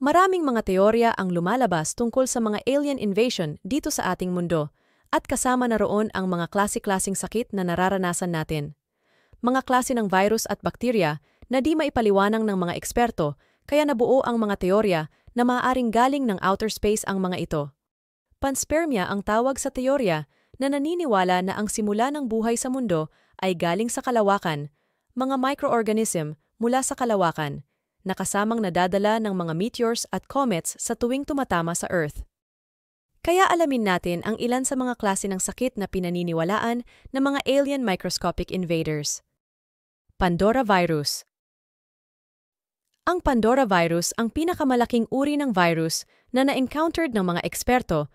Maraming mga teorya ang lumalabas tungkol sa mga alien invasion dito sa ating mundo, at kasama na roon ang mga klase-klaseng sakit na nararanasan natin. Mga klase ng virus at bakterya na di maipaliwanag ng mga eksperto, kaya nabuo ang mga teorya na maaaring galing ng outer space ang mga ito. Panspermia ang tawag sa teorya na naniniwala na ang simula ng buhay sa mundo ay galing sa kalawakan, mga microorganism mula sa kalawakan, na kasamang nadadala ng mga meteors at comets sa tuwing tumatama sa Earth. Kaya alamin natin ang ilan sa mga klase ng sakit na pinaniniwalaan ng mga alien microscopic invaders. Pandora virus. Ang Pandora virus ang pinakamalaking uri ng virus na na-encountered ng mga eksperto.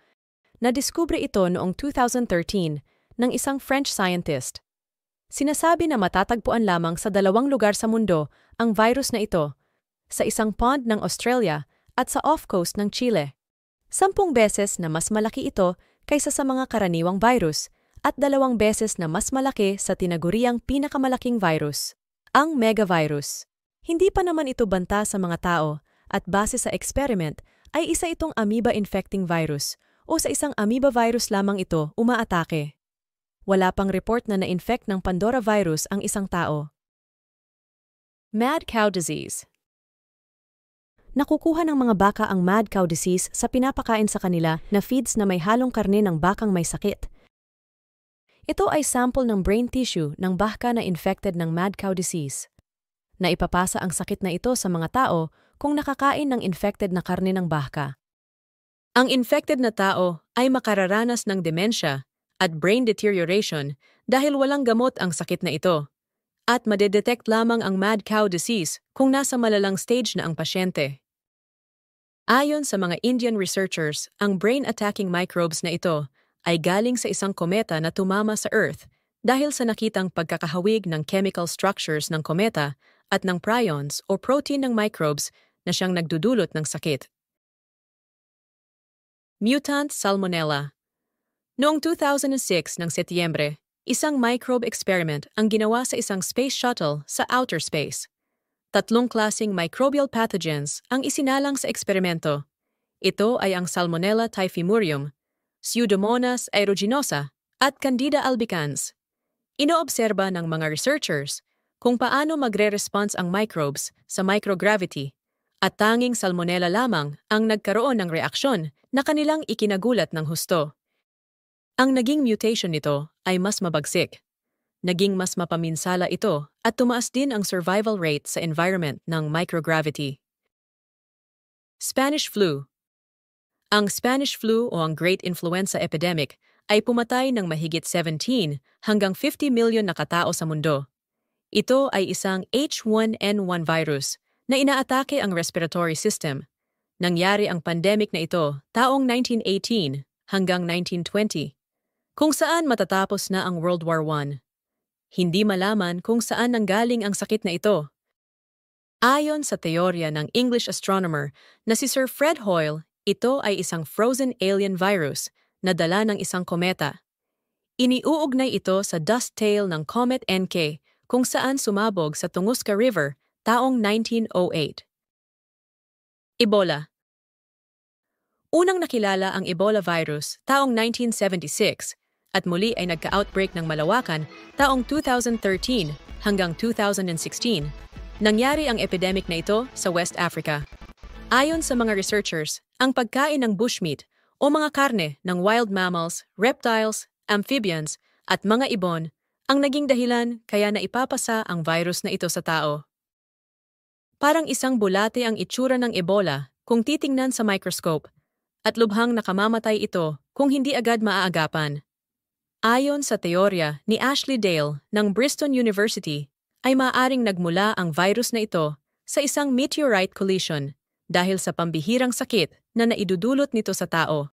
Nadiskubre ito noong 2013 ng isang French scientist. Sinasabi na matatagpuan lamang sa 2 lugar sa mundo ang virus na ito, sa isang pond ng Australia at sa off-coast ng Chile. 10 beses na mas malaki ito kaysa sa mga karaniwang virus at 2 beses na mas malaki sa tinaguriang pinakamalaking virus, ang megavirus. Hindi pa naman ito banta sa mga tao at base sa experiment ay isa itong amoeba-infecting virus o sa isang amoeba virus lamang ito umaatake. Wala pang report na na-infect ng Pandora virus ang isang tao. Mad cow disease. Nakukuha ng mga baka ang mad cow disease sa pinapakain sa kanila na feeds na may halong karne ng bakang may sakit. Ito ay sample ng brain tissue ng baka na infected ng mad cow disease. Naipapasa ang sakit na ito sa mga tao kung nakakain ng infected na karne ng baka. Ang infected na tao ay makararanas ng demensya at brain deterioration dahil walang gamot ang sakit na ito, at madedetect lamang ang mad cow disease kung nasa malalang stage na ang pasyente. Ayon sa mga Indian researchers, ang brain-attacking microbes na ito ay galing sa isang kometa na tumama sa Earth dahil sa nakitang pagkakahawig ng chemical structures ng kometa at ng prions o protein ng microbes na siyang nagdudulot ng sakit. Mutant Salmonella. Noong 2006 ng Setyembre, isang microbe experiment ang ginawa sa isang space shuttle sa outer space. 3 klaseng microbial pathogens ang isinalang sa eksperimento. Ito ay ang Salmonella typhimurium, Pseudomonas aeruginosa, at Candida albicans. Inoobserba ng mga researchers kung paano magre-response ang microbes sa microgravity, at tanging Salmonella lamang ang nagkaroon ng reaksyon na kanilang ikinagulat ng husto. Ang naging mutation nito ay mas mabagsik. Naging mas mapaminsala ito at tumaas din ang survival rate sa environment ng microgravity. Spanish flu. Ang Spanish flu o ang Great Influenza Epidemic ay pumatay ng mahigit 17 hanggang 50 million na katao sa mundo. Ito ay isang H1N1 virus na inaatake ang respiratory system. Nangyari ang pandemic na ito taong 1918 hanggang 1920, kung saan matatapos na ang World War I. Hindi malaman kung saan nanggaling ang sakit na ito. Ayon sa teorya ng English astronomer na si Sir Fred Hoyle, ito ay isang frozen alien virus na dala ng isang kometa. Iniuugnay ito sa dust tail ng Comet NK kung saan sumabog sa Tunguska River taong 1908. Ebola. Unang nakilala ang Ebola virus taong 1976 at muli ay nagka-outbreak ng malawakan taong 2013 hanggang 2016. Nangyari ang epidemic na ito sa West Africa. Ayon sa mga researchers, ang pagkain ng bushmeat o mga karne ng wild mammals, reptiles, amphibians at mga ibon ang naging dahilan kaya naipapasa ang virus na ito sa tao. Parang isang bulate ang itsura ng Ebola kung titingnan sa microscope, at lubhang nakamamatay ito kung hindi agad maaagapan. Ayon sa teorya ni Ashley Dale ng Bristol University, ay maaaring nagmula ang virus na ito sa isang meteorite collision dahil sa pambihirang sakit na naidudulot nito sa tao.